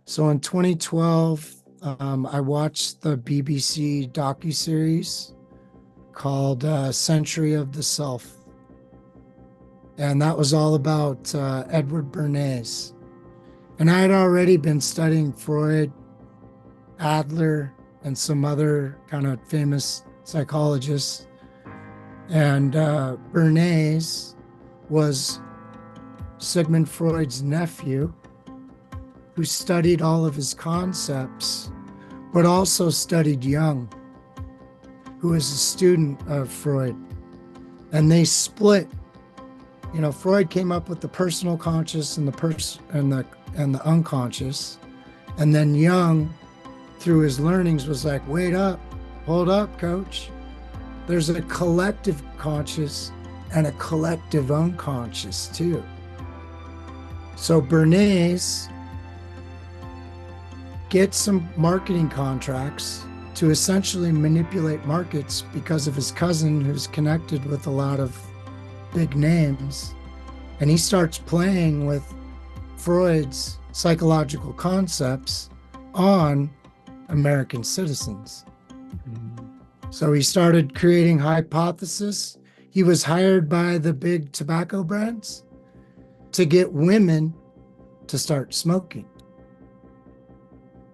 So in 2012, I watched the BBC docuseries called Century of the Self. And that was all about Edward Bernays. And I had already been studying Freud, Adler, and some other kind of famous psychologists. And Bernays was Sigmund Freud's nephew who studied all of his concepts, but also studied Jung, who was a student of Freud. And they split. You know, Freud came up with the personal conscious and the unconscious, and then Jung, through his learnings, was like, "Wait up, hold up, coach. There's a collective conscious and a collective unconscious too." So Bernays gets some marketing contracts to essentially manipulate markets because of his cousin, who's connected with a lot of big names. And he starts playing with Freud's psychological concepts on American citizens. So he started creating hypotheses. He was hired by the big tobacco brands to get women to start smoking.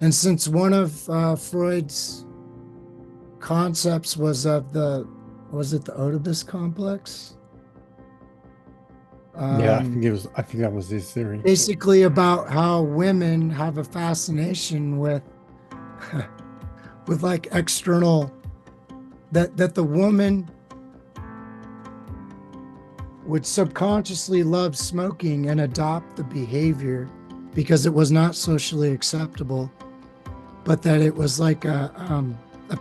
And since one of Freud's concepts was the Oedipus complex? Yeah, I think that was his theory. Basically about how women have a fascination with with like external, that the woman would subconsciously love smoking and adopt the behavior because it was not socially acceptable, but that it was like a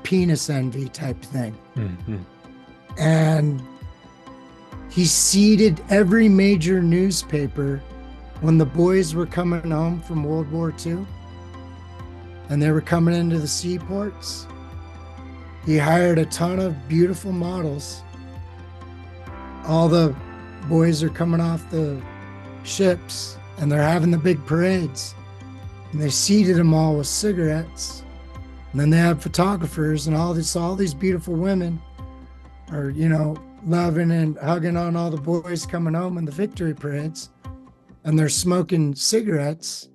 penis envy type thing. Mm-hmm. And he seeded every major newspaper when the boys were coming home from World War II and they were coming into the seaports. He hired a ton of beautiful models. All the boys are coming off the ships and they're having the big parades. And they seated them all with cigarettes. And then they have photographers and all these beautiful women are, loving and hugging on all the boys coming home in the victory parades, and they're smoking cigarettes.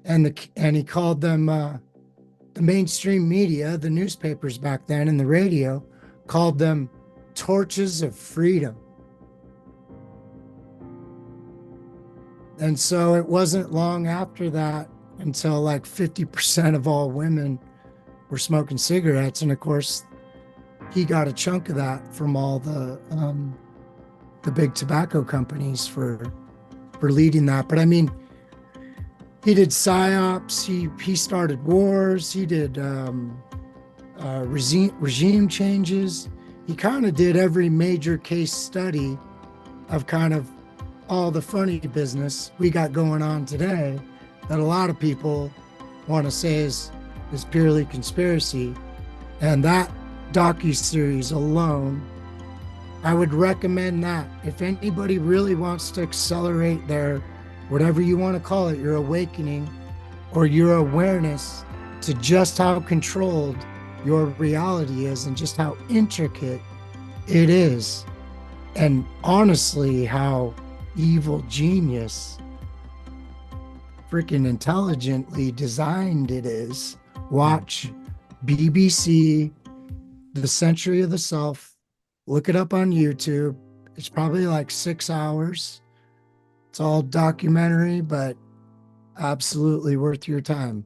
And he called them the mainstream media, the newspapers back then, and the radio called them torches of freedom. And so it wasn't long after that until like 50% of all women were smoking cigarettes, and of course he got a chunk of that from all the big tobacco companies for leading that. But I mean, he did psyops, he started wars, he did regime changes. He kind of did every major case study of kind of all the funny business we got going on today that a lot of people want to say is purely conspiracy. And that docuseries alone, I would recommend that. If anybody really wants to accelerate their, whatever you want to call it, your awakening or your awareness to just how controlled your reality is and just how intricate it is, and honestly how evil genius freaking intelligently designed it is, watch BBC The Century of the Self. Look it up on YouTube. It's probably like 6 hours. It's all documentary, but absolutely worth your time.